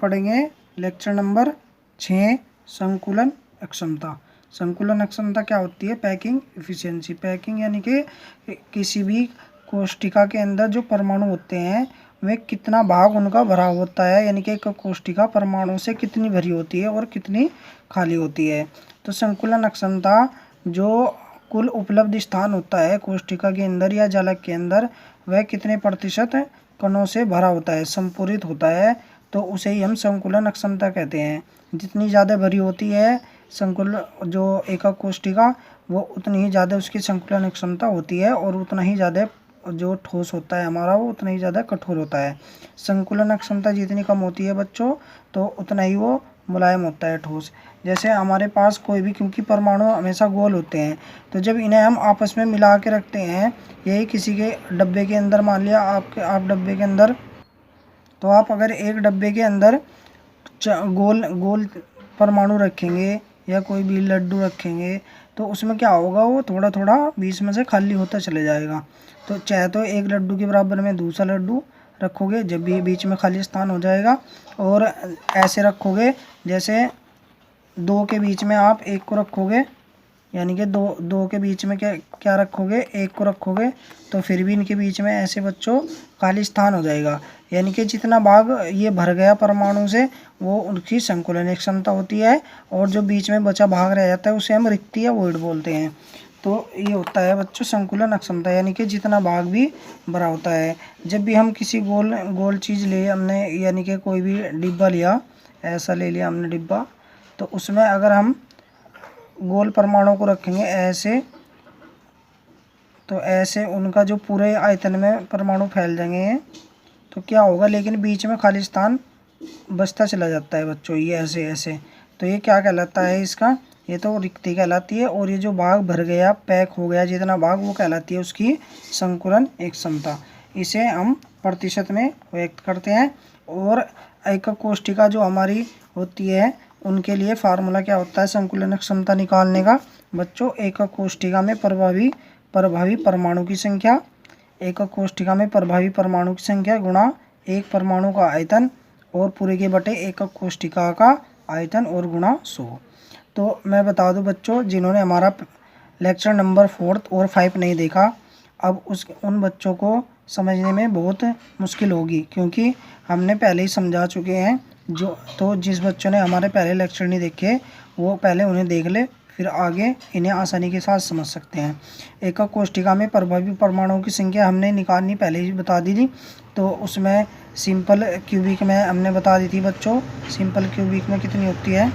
पढ़ेंगे lecture number 6 संकुलन अक्षमता। संकुलन अक्षमता क्या होती है? Packing efficiency. पैकिंग यानी कि किसी भी कोशिका के अंदर जो परमाणु होते हैं वे कितना भाग उनका भरा होता है, यानी कि एक कोशिका परमाणु से कितनी भरी होती है और कितनी खाली होती है। तो संकुलन अक्षमता जो कुल उपलब्ध स्थान होता है कोशिका के अंदर या जालक के अंदर, वह कितने प्रतिशत कणों से भरा होता है, संपूरित होता है, तो उसे ही हम संकुलन अक्षमता कहते हैं। जितनी ज़्यादा भरी होती है संकुल जो एकक कोशिका, वो उतनी ही ज़्यादा उसकी संकुलन अक्षमता होती है और उतना ही ज़्यादा जो ठोस होता है हमारा वो उतना ही ज़्यादा कठोर होता है। संकुलन अक्षमता जितनी कम होती है बच्चों, तो उतना ही वो मुलायम होता है, ठोस। जैसे हमारे पास कोई भी, क्योंकि परमाणु हमेशा गोल होते हैं, तो जब इन्हें हम आपस में मिला के रखते हैं, यही किसी के डब्बे के अंदर, मान लिया आप डब्बे के अंदर, तो आप अगर एक डब्बे के अंदर गोल गोल परमाणु रखेंगे या कोई भी लड्डू रखेंगे, तो उसमें क्या होगा, वो थोड़ा थोड़ा बीच में से खाली होता चले जाएगा। तो चाहे तो एक लड्डू के बराबर में दूसरा लड्डू रखोगे, जब भी बीच में खाली स्थान हो जाएगा, और ऐसे रखोगे जैसे दो के बीच में आप एक को रखोगे, यानी कि दो के बीच में क्या रखोगे, एक को रखोगे, तो फिर भी इनके बीच में ऐसे बच्चों खाली स्थान हो जाएगा। यानी कि जितना भाग ये भर गया परमाणु से, वो उनकी संकुलन क्षमता होती है, और जो बीच में बचा भाग रह जाता है उसे हम रिक्ति या वॉइड बोलते हैं। तो ये होता है बच्चों संकुलन अक्षमता, यानी कि जितना भाग भी भरा होता है। जब भी हम किसी गोल चीज़ ले हमने, यानी कि कोई भी डिब्बा लिया, ऐसा ले लिया हमने डिब्बा, तो उसमें अगर हम गोल परमाणु को रखेंगे ऐसे, तो ऐसे उनका जो पूरे आयतन में परमाणु फैल जाएंगे, तो क्या होगा, लेकिन बीच में खाली स्थान बचता चला जाता है बच्चों, ये ऐसे ऐसे। तो ये क्या कहलाता है इसका, ये तो रिक्ति कहलाती है, और ये जो भाग भर गया, पैक हो गया जितना भाग, वो कहलाती है उसकी संकुलन क्षमता। इसे हम प्रतिशत में व्यक्त करते हैं। और एकक कोशिका जो हमारी होती है, उनके लिए फार्मूला क्या होता है संकुलन क्षमता निकालने का बच्चों? एकक कोशिका में प्रभावी परमाणु की संख्या, एकक कोशिका में प्रभावी परमाणु की संख्या गुणा एक परमाणु का आयतन, और पूरे के बटे एकक कोशिका का आयतन, और गुणा 100। तो मैं बता दूं बच्चों, जिन्होंने हमारा लेक्चर नंबर 4 और 5 नहीं देखा, अब उन बच्चों को समझने में बहुत मुश्किल होगी, क्योंकि हमने पहले ही समझा चुके हैं। तो जिस बच्चों ने हमारे पहले लेक्चर नहीं देखे, वो पहले उन्हें देख ले, फिर आगे इन्हें आसानी के साथ समझ सकते हैं। एकक कोशिका में प्रभावी परमाणुओं की संख्या हमने निकालनी पहले ही बता दी थी। तो उसमें सिंपल क्यूबिक में हमने बता दी थी बच्चों, सिंपल क्यूबिक में कितनी होती है,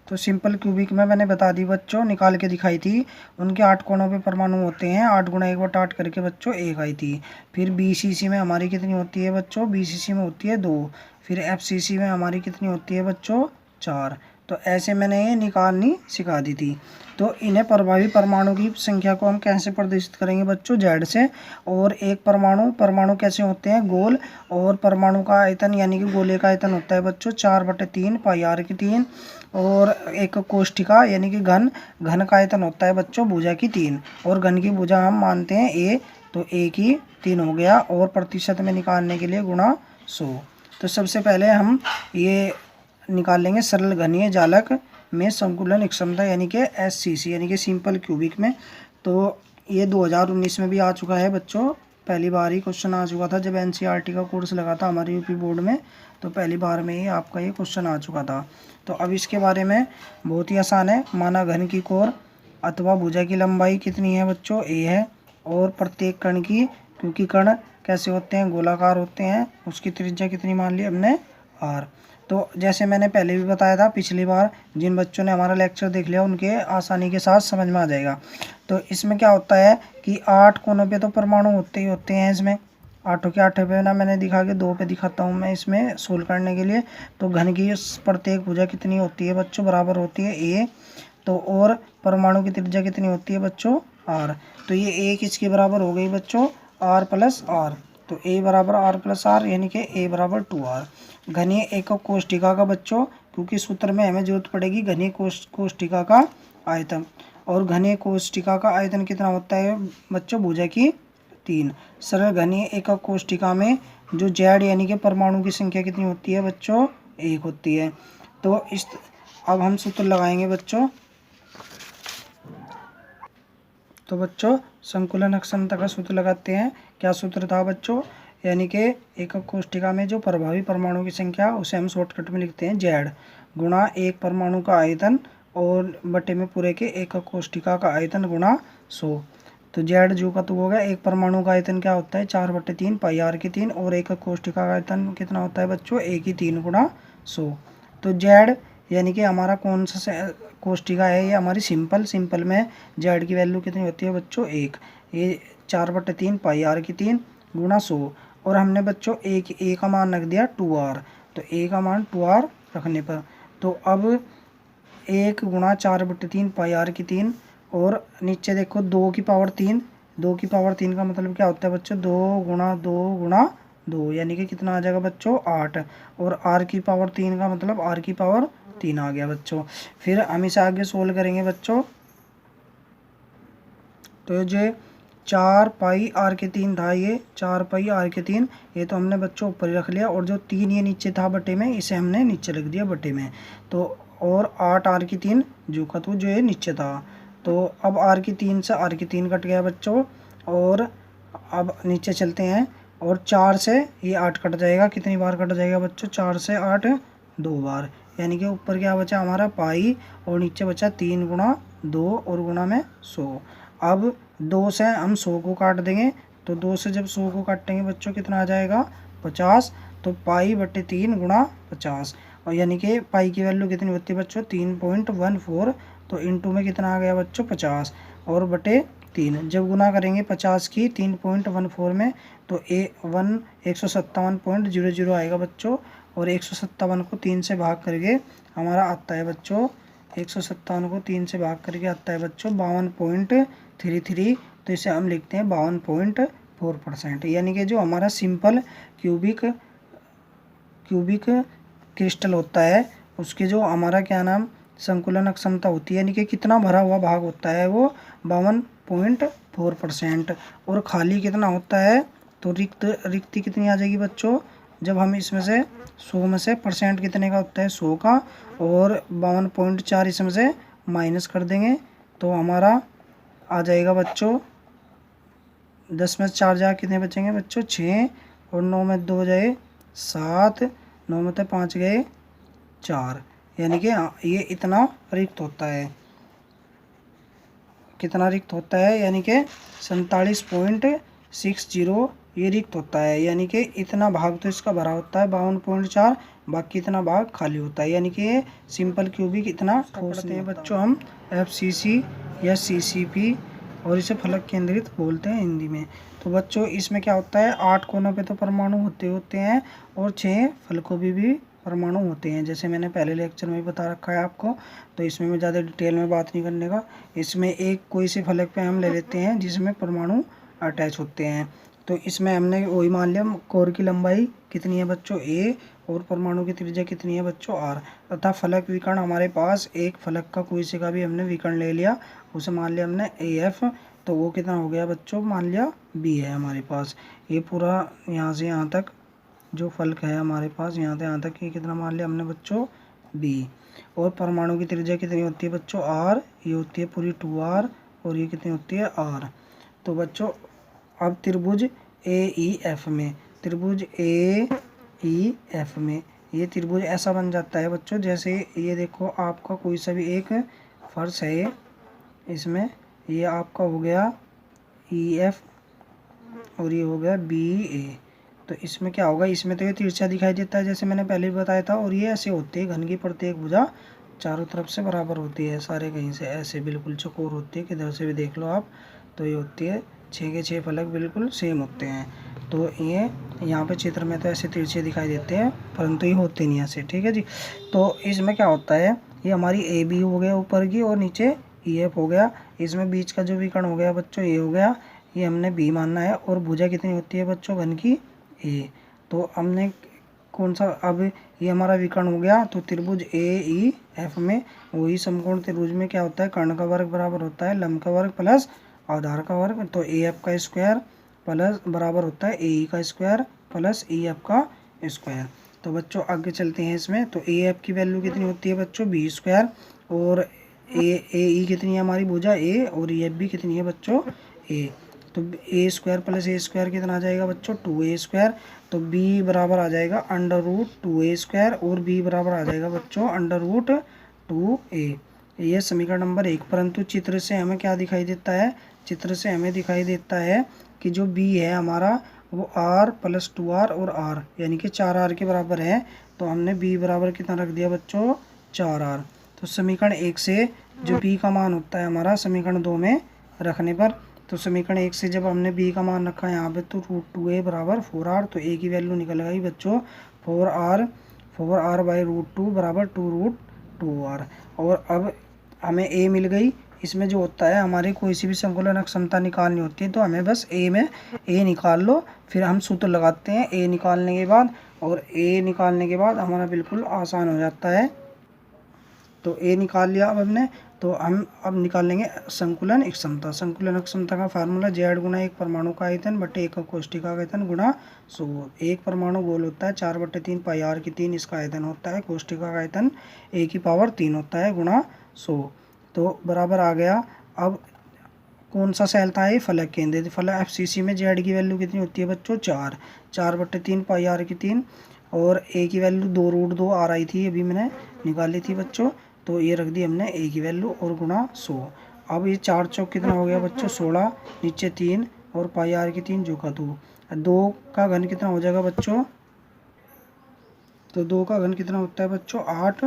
तो सिंपल क्यूबिक में मैंने बता दी बच्चों, निकाल के दिखाई थी। उनके 8 कोणों पे परमाणु होते हैं, 8 गुणा 1/8 करके बच्चों 1 आई थी। फिर बीसीसी में हमारी कितनी होती है बच्चों? बीसीसी में होती है 2। फिर एफसीसी में हमारी कितनी होती है बच्चों? 4। तो ऐसे मैंने ये निकालनी सिखा दी थी। तो इन्हें प्रभावी परमाणु की संख्या को हम कैसे प्रदर्शित करेंगे बच्चों? जेड से। और एक परमाणु कैसे होते हैं? गोल। और परमाणु का आयतन यानी कि गोले का आयतन होता है बच्चों 4/3 πr3। और एक कोशिका यानी कि घन का आयतन होता है बच्चों भुजा की 3। और घन की भुजा हम मानते हैं a, तो a की 3 हो गया। और प्रतिशत में निकालने के लिए गुणा 100। तो सबसे पहले हम ये निकाल लेंगे सरल घनीय जालक में संकुलन क्षमता यानी कि SCC यानी कि सिंपल क्यूबिक में। तो ये 2019 में भी आ चुका है बच्चों, पहली बार ही क्वेश्चन आ चुका था जब NCERT का कोर्स लगा था हमारे यूपी बोर्ड में, तो पहली बार में ही आपका ये क्वेश्चन आ चुका था। तो अब इसके बारे में बहुत ही आसान है। माना घन की कोर अथवा भुजा की लंबाई कितनी है बच्चों? a है। और प्रत्येक कण की, क्योंकि कण कैसे होते हैं? गोलाकार होते हैं, उसकी त्रिज्या कितनी मान ली हमने? r। तो जैसे मैंने पहले भी बताया था पिछली बार, जिन बच्चों ने हमारा लेक्चर देख लिया उनके आसानी के साथ समझ में आ जाएगा। तो इसमें क्या होता है कि 8 कोनों पे तो परमाणु होते ही होते हैं इसमें, 8 के 8 पे ना मैंने दिखा के 2 पे दिखाता हूँ मैं इसमें सोल्व करने के लिए। तो घन की प्रत्येक भुजा कितनी होती है बच्चों? बराबर होती है a। तो और परमाणु की त्रिज्या कितनी होती है बच्चों? r। तो ये a किसके बराबर हो गई बच्चों? r plus r। तो a बराबर r प्लस r यानी कि a बराबर 2r। घनीय एकक कोशिका का बच्चों, क्योंकि सूत्र में हमें जरूरत पड़ेगी घनीय कोशिका का आयतन। और घनीय कोशिका का आयतन कितना होता है बच्चों? भुजा की 3। सरल घनीय एकक कोशिका में जो जेड यानी कि परमाणु की संख्या कितनी होती है बच्चों, 1 होती है। तो इस अब हम सूत्र लगाएंगे बच्चों। तो बच्चों संकुलन अक्षमता का सूत्र लगाते हैं। क्या सूत्र था बच्चों, यानी कि एकक कोष्ठिका में जो प्रभावी परमाणु की संख्या उसे हम शॉर्टकट में लिखते हैं जेड गुणा एक परमाणु का आयतन और बटे में पूरे के एकक कोष्ठिका का आयतन गुणा 100। तो जेड जो का तो हो गया, एक परमाणु का आयतन क्या होता है 4/3 पाई आर की 3 और एकक कोष्ठिका का आयतन कितना होता है बच्चों 1 की 3 गुणा 100। तो जेड यानी कि हमारा कौन सा कोष्ठिका है, ये हमारी सिंपल में जेड की वैल्यू कितनी होती है बच्चों 1। ये 4/3 पाई आर की 3 गुणा 100 और हमने बच्चों ए का मान रख दिया 2r। तो ए का मान 2r रखने पर तो अब 1 गुणा 4/3 पाई आर की 3 और नीचे देखो 2 की पावर 3, 2 की पावर 3 का मतलब क्या होता है बच्चों 2 गुणा 2 गुणा 2 यानी कि कितना आ जाएगा बच्चों 8 और r की पावर 3 का मतलब r की पावर 3 आ गया बच्चों। फिर हम इसे आगे सोल्व करेंगे बच्चों। तो ये 4 पाई आर के 3 था, ये 4 पाई आर के 3 ये तो हमने बच्चों ऊपर ही रख लिया और जो 3 ये नीचे था बटे में इसे हमने नीचे रख दिया बटे में। तो और 8 आर की 3 जो का तो जो ये नीचे था। तो अब आर की 3 से आर की 3 कट गया बच्चों और अब नीचे चलते हैं और 4 से ये 8 कट जाएगा, कितनी बार कट जाएगा बच्चों 4 से 8 2 बार, यानी कि ऊपर क्या बचा हमारा पाई और नीचे बचा 3 गुणा 2 और गुणा में 100। अब 2 से हम 100 को काट देंगे तो 2 से जब 100 को काटेंगे बच्चों कितना आ जाएगा 50। तो पाई बटे 3 गुणा 50 और यानी कि पाई की वैल्यू कितनी होती है बच्चों 3.14। तो इंटू में कितना आ गया बच्चों 50 और बटे 3 जब गुना करेंगे 50 की 3.14 में तो 157.00 आएगा बच्चों और 157 को 3 से भाग करके हमारा आता है बच्चों 157 को 3 से भाग करके आता है बच्चों 52.33। तो इसे हम लिखते हैं 52.4%। यानी कि जो हमारा सिंपल क्यूबिक क्रिस्टल होता है उसके जो हमारा क्या नाम संकुलन अक्षमता होती है यानी कि कितना भरा हुआ भाग होता है वो 52.4% और खाली कितना होता है तो रिक्ति कितनी आ जाएगी बच्चों जब हम इसमें से 100 में से परसेंट कितने का होता है 100 का और 52.4 इसमें से माइनस कर देंगे तो हमारा आ जाएगा बच्चों 10 में 4 जा कितने बचेंगे बच्चों 6 और 9 में 2 जाए 7, 9 में 5 गए 4, यानी कि ये इतना रिक्त होता है। कितना रिक्त होता है यानी कि 47.60 ये रिक्त होता है, यानी कि इतना भाग तो इसका भरा होता है 52.4, बाकी इतना भाग खाली होता है, यानी कि ये सिंपल क्यूबिक इतना ठोस नहीं है बच्चों हम FCC या CCP और इसे फलक केंद्रित बोलते हैं हिंदी में। तो बच्चों इसमें क्या होता है 8 कोनों पे तो परमाणु होते हैं और 6 फलकों में भी परमाणु होते हैं, जैसे मैंने पहले लेक्चर में भी बता रखा है आपको। तो इसमें मैं ज़्यादा डिटेल में बात नहीं करने का। इसमें एक कोई से फलक पे हम ले लेते हैं जिसमें परमाणु अटैच होते हैं। तो इसमें हमने वही मान लिया कोर की लंबाई कितनी है बच्चों A और परमाणु की त्रिज्या कितनी है बच्चों R तथा फलक विकर्ण हमारे पास एक फलक का कोई से का भी हमने विकर्ण ले लिया, उसे मान लिया हमने AF। तो वो कितना हो गया बच्चों मान लिया B है हमारे पास। ये पूरा यहाँ से यहाँ तक जो फलक है हमारे पास यहाँ से यहाँ तक ये कितना मान लिया हमने बच्चों B। और परमाणु की त्रिज्या कितनी होती है बच्चों R, ये होती है पूरी 2R और ये कितनी होती है R। तो बच्चों अब त्रिभुज AEF में ये त्रिभुज ऐसा बन जाता है बच्चों जैसे ये देखो आपका कोई सा भी एक फर्श है, इसमें ये आपका हो गया EF और ये हो गया BA। तो इसमें क्या होगा इसमें तो ये तिरछा दिखाई देता है जैसे मैंने पहले भी बताया था और ये ऐसे होते हैं घन की प्रत्येक भुजा चारों तरफ से बराबर होती है, सारे कहीं से ऐसे बिल्कुल चौकोर होती है, किधर से भी देख लो आप। तो ये होती है 6 के 6 फलक बिल्कुल सेम होते हैं। तो ये यहाँ पे चित्र में तो ऐसे तिरछे दिखाई देते हैं परंतु ये होते नहीं ऐसे, ठीक है जी। तो इसमें क्या होता है ये हमारी AB हो गया ऊपर की और नीचे EF हो गया, इसमें बीच का जो विकर्ण हो गया बच्चों ये हो गया, ये हमने B मानना है। और भुजा कितनी होती है बच्चों घन की A। तो हमने कौन सा अब ये हमारा विकर्ण हो गया तो त्रिभुज AEF में वही समकोण त्रिभुज में क्या होता है कर्ण का वर्ग बराबर होता है लंब का वर्ग प्लस आधार का वर्ग। तो AF का स्क्वायर प्लस बराबर होता है AE का स्क्वायर प्लस ए एफ का स्क्वायर। तो बच्चों आगे चलते हैं इसमें। तो ए एफ की वैल्यू कितनी होती है बच्चों, बी स्क्वायर, और ए ई कितनी है हमारी भुजा ए, और ई एफ भी कितनी है बच्चों, ए। तो ए स्क्वायर प्लस ए स्क्वायर कितना आ जाएगा बच्चों, 2a स्क्वायर। तो बी बराबर आ जाएगा अंडर रूट 2a स्क्वायर, और बी बराबर आ जाएगा बच्चों अंडर रूट 2a। ये समीकरण नंबर 1। परंतु चित्र से हमें क्या दिखाई देता है, चित्र से हमें दिखाई देता है कि जो b है हमारा वो r प्लस 2r और r यानी कि 4r के बराबर है। तो हमने b बराबर कितना रख दिया बच्चों, 4r। तो समीकरण 1 से जो b का मान होता है हमारा समीकरण 2 में रखने पर, तो समीकरण 1 से जब हमने b का मान रखा है यहाँ पे, तो रूट 2a बराबर 4r। तो a की वैल्यू निकल गई बच्चों 4r बाई रूट 2 बराबर 2 रूट 2r। और अब हमें a मिल गई। इसमें जो होता है हमारे कोई सी भी संकुलन अक्षमता निकालनी होती है तो हमें बस a में a निकाल लो, फिर हम सूत्र लगाते हैं a निकालने के बाद, और a निकालने के बाद हमारा बिल्कुल आसान हो जाता है। तो a निकाल लिया अब हमने, तो हम अब निकाल लेंगे संकुलन अक्षमता। संकुलन अक्षमता का फार्मूला Z गुना एक परमाणु का आयतन बटे एक कोष्ठिका का आयतन गुणा 100। एक परमाणु गोल होता है 4/3 पाई r की 3 इसका आयतन होता है, कोष्ठिका का आयतन a की पावर 3 होता है गुणा 100। तो बराबर आ गया। अब कौन सा सेल था ये, फलक केंद्र। फलक FCC में Z की वैल्यू कितनी होती है बच्चों, 4/3 पाई r की 3, और a की वैल्यू 2 रूट 2 r आई थी, अभी मैंने निकाली थी बच्चों। तो ये रख दी हमने a की वैल्यू और गुणा 100। अब ये 4 चौक कितना हो गया बच्चों, 16, नीचे 3 और पाई r की 3 जो का 2 का घन कितना हो जाएगा बच्चों, तो 2 का घन कितना होता है बच्चों 8,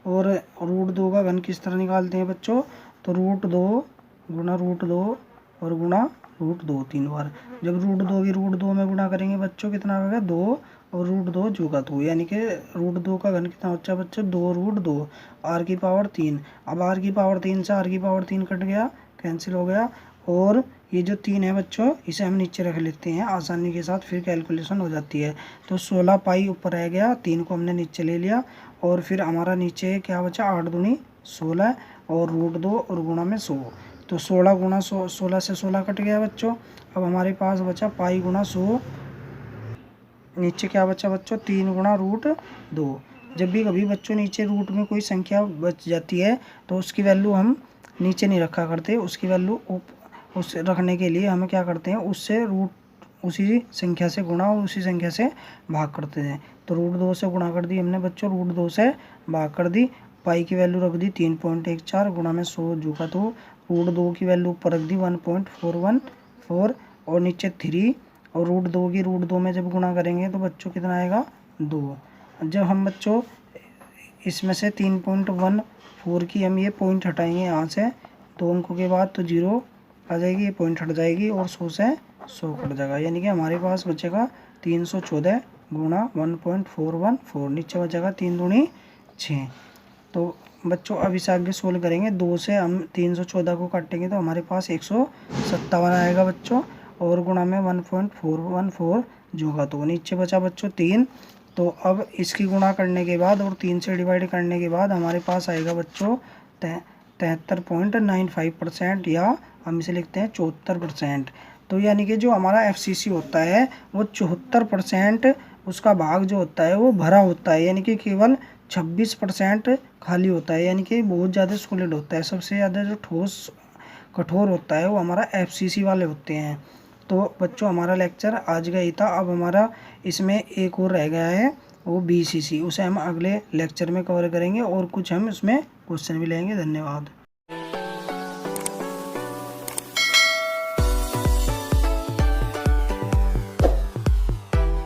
और रूट 2 का घन किस तरह निकालते हैं बच्चों, तो रूट 2 गुणा रूट 2 और गुणा रूट 2 3 बार। जब रूट 2 की रूट 2 में गुणा करेंगे बच्चों कितना होगा 2, और रूट 2 जो का 2, यानी कि रूट 2 का घन कितना होता है बच्चों 2 रूट 2 r की पावर 3। अब r की पावर 3 से r की पावर 3 कट गया, कैंसिल हो गया, और ये जो 3 है बच्चों इसे हम नीचे रख लेते हैं आसानी के साथ, फिर कैलकुलेशन हो जाती है। तो 16 पाई ऊपर रह गया, 3 को हमने नीचे ले लिया, और फिर हमारा नीचे क्या बचा 8 दूनी 16 और रूट 2 और गुणा में 100। तो 16 गुणा 16 से 16 कट गया बच्चों। अब हमारे पास बचा पाई गुणा 100, नीचे क्या बचा बच्चों 3 गुणा रूट 2। जब भी कभी बच्चों नीचे रूट में कोई संख्या बच जाती है तो उसकी वैल्यू हम नीचे नहीं रखा करते, उसकी वैल्यू उस रखने के लिए हमें क्या करते हैं, उससे रूट उसी संख्या से गुणा और उसी संख्या से भाग करते हैं। तो रूट 2 से गुणा कर दी हमने बच्चों, रूट 2 से भाग कर दी, पाई की वैल्यू रख दी 3.14 गुणा में 100 जो का 2, रूट 2 की वैल्यू ऊपर रख दी 1.414 और नीचे 3, और रूट 2 की रूट 2 में जब गुणा करेंगे तो बच्चों कितना आएगा 2। जब हम बच्चों इसमें से 3.14 की हम ये पॉइंट हटाएंगे यहाँ से 2 अंकों के बाद, तो 0 आ जाएगी, ये पॉइंट हट जाएगी और 100 से 100 कट जाएगा, यानी कि हमारे पास बचेगा 314 गुणा 1.414, नीचे बचेगा 3 दूनी 6। तो बच्चों अब इसे आगे सोल्व करेंगे, 2 से हम 314 को काटेंगे तो हमारे पास 157 आएगा बच्चों, और गुणा में 1.414 जो का, तो नीचे बचा बच्चों 3। तो अब इसकी गुणा करने के बाद और 3 से डिवाइड करने के बाद हमारे पास आएगा बच्चों 73.95%, या हम इसे लिखते हैं 74%। तो यानी कि जो हमारा FCC होता है वो 74% उसका भाग जो होता है वो भरा होता है, यानी कि केवल 26% खाली होता है, यानी कि बहुत ज़्यादा सॉलिड होता है। सबसे ज़्यादा जो ठोस कठोर होता है वो हमारा FCC वाले होते हैं। तो बच्चों हमारा लेक्चर आज का ही था। अब हमारा इसमें एक और रह गया है वो BCC, उसे हम अगले लेक्चर में कवर करेंगे और कुछ हम उसमें क्वेश्चन भी लेंगे। धन्यवाद।